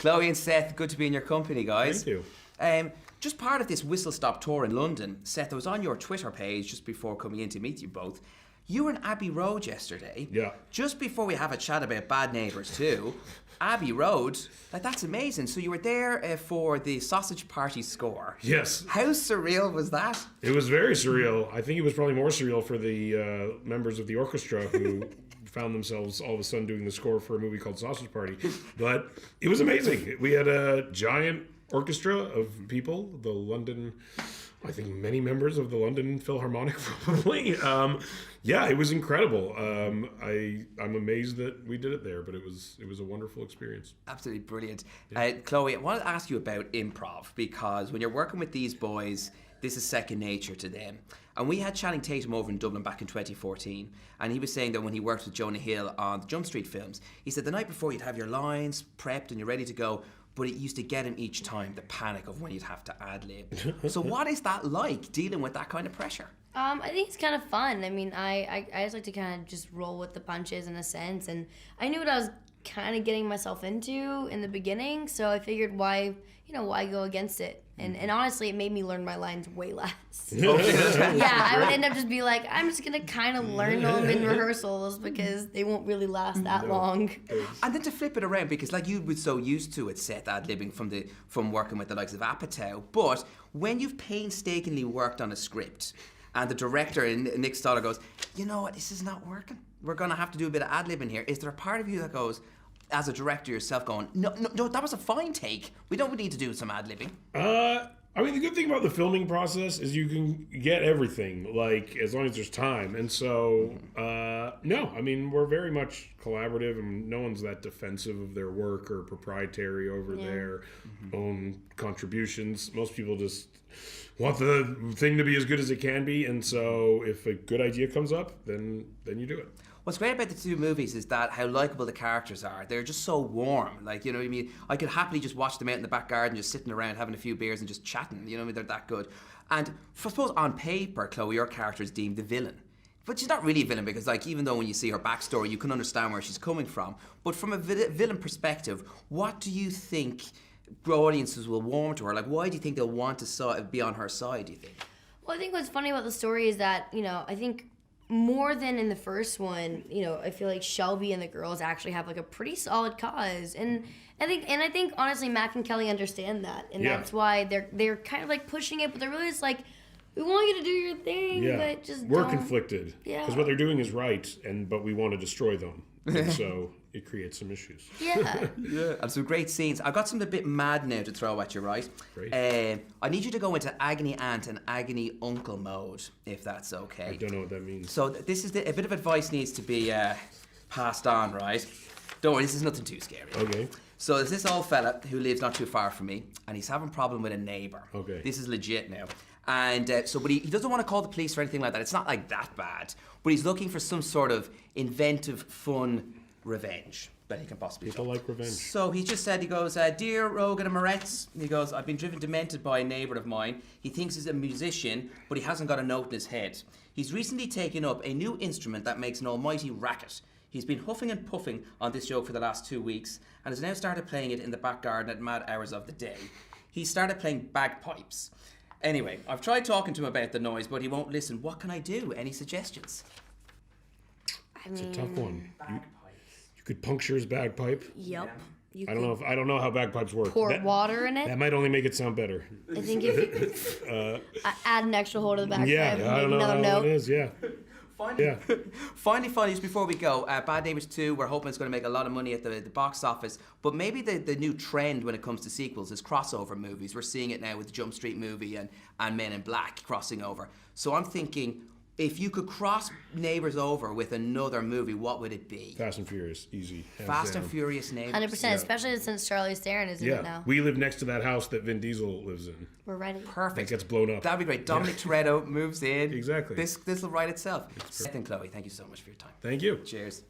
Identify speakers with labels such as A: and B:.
A: Chloe and Seth, good to be in your company, guys.
B: Thank you.
A: Just part of this Whistle Stop tour in London, Seth, I was on your Twitter page just before coming in to meet you both. You were in Abbey Road yesterday.
B: Yeah.
A: Just before we have a chat about Bad Neighbours too, Abbey Road, that's amazing. So you were there for the Sausage Party score.
B: Yes.
A: How surreal was that?
B: It was very surreal. I think it was probably more surreal for the members of the orchestra who found themselves all of a sudden doing the score for a movie called Sausage Party. But it was amazing. We had a giant orchestra of people, the London, I think many members of the London Philharmonic probably. Yeah, it was incredible. I'm amazed that we did it there, but it was a wonderful experience.
A: Absolutely brilliant. Chloe, I want to ask you about improv, because when you're working with these boys, this is second nature to them. And we had Channing Tatum over in Dublin back in 2014, and he was saying that when he worked with Jonah Hill on the Jump Street films, he said the night before you'd have your lines prepped and you're ready to go, but it used to get him each time, the panic of when you'd have to ad-lib. So what is that like, dealing with that kind of pressure?
C: I think it's kind of fun. I mean, I just like to kind of just roll with the punches in a sense, and I knew what I was kind of getting myself into in the beginning, so I figured why go against it? And honestly, it made me learn my lines way less. Yeah, I would end up just be like, I'm just gonna kind of learn them in rehearsals because they won't really last that long.
A: And then to flip it around, because like you were so used to it, Seth, ad-libbing from working with the likes of Apatow, but when you've painstakingly worked on a script, and the director, Nick Stoller, goes, you know what, this is not working. We're gonna have to do a bit of ad-libbing here. Is there a part of you that goes, as a director yourself, going, no, that was a fine take. We don't need to do some ad-libbing.
B: I mean, the good thing about the filming process is you can get everything, like, as long as there's time. And so, no, I mean, we're very much collaborative, and no one's that defensive of their work or proprietary over their own contributions. Most people just want the thing to be as good as it can be, and so if a good idea comes up, then you do it.
A: What's great about the two movies is that how likeable the characters are. They're just so warm. Like, you know what I mean? I could happily just watch them out in the back garden, just sitting around having a few beers and just chatting. You know what I mean? They're that good. And I suppose on paper, Chloe, your character is deemed the villain. But she's not really a villain, because like, even though when you see her backstory, you can understand where she's coming from. But from a villain perspective, what do you think audiences will warm to her? Like, why do you think they'll want to be on her side, do you think?
C: Well, I think what's funny about the story is that, I think more than in the first one, I feel like Shelby and the girls actually have like a pretty solid cause, and I think honestly Mac and Kelly understand that, and that's why they're kind of like pushing it, but they're really just like, we want you to do your thing, but just
B: we're
C: don't.
B: Conflicted because what they're doing is right, but we want to destroy them, and so it creates some issues.
C: Yeah.
A: And some great scenes. I've got something a bit mad now to throw at you, right?
B: Great.
A: I need you to go into agony aunt and agony uncle mode, if that's okay.
B: I don't know what that means.
A: So this is a bit of advice needs to be passed on, right? Don't worry, this is nothing too scary.
B: Okay.
A: So there's this old fella who lives not too far from me, and he's having a problem with a neighbour.
B: Okay.
A: This is legit now. And but he doesn't want to call the police or anything like that. It's not like that bad. But he's looking for some sort of inventive, fun revenge that he can possibly
B: People like revenge.
A: So he just said, he goes, Dear Rogen and Moretz, he goes, I've been driven demented by a neighbour of mine. He thinks he's a musician, but he hasn't got a note in his head. He's recently taken up a new instrument that makes an almighty racket. He's been huffing and puffing on this joke for the last 2 weeks, and has now started playing it in the back garden at mad hours of the day. He started playing bagpipes. Anyway, I've tried talking to him about the noise, but he won't listen. What can I do? Any suggestions?
B: It's a tough one. You could puncture his bagpipe.
C: Yep.
B: I don't know how bagpipes work.
C: Pour water in it.
B: That might only make it sound better.
C: I think if add an extra hole to the bagpipe.
B: Yeah, I don't know how
C: note.
B: it is. Yeah.
A: Finally, just before we go, Bad Neighbours 2, we're hoping it's going to make a lot of money at the box office, but maybe the new trend when it comes to sequels is crossover movies. We're seeing it now with the Jump Street movie and Men in Black crossing over. So I'm thinking, if you could cross Neighbours over with another movie, what would it be?
B: Fast and Furious, easy.
A: Fast and Furious Neighbours.
C: 100%, especially since Charlize Theron is in it now.
B: We live next to that house that Vin Diesel lives in.
C: We're ready.
A: Perfect.
B: That gets blown up.
A: That'd be great. Dominic Toretto moves in.
B: Exactly.
A: This will write itself. Seth and Chloe, thank you so much for your time.
B: Thank you.
A: Cheers.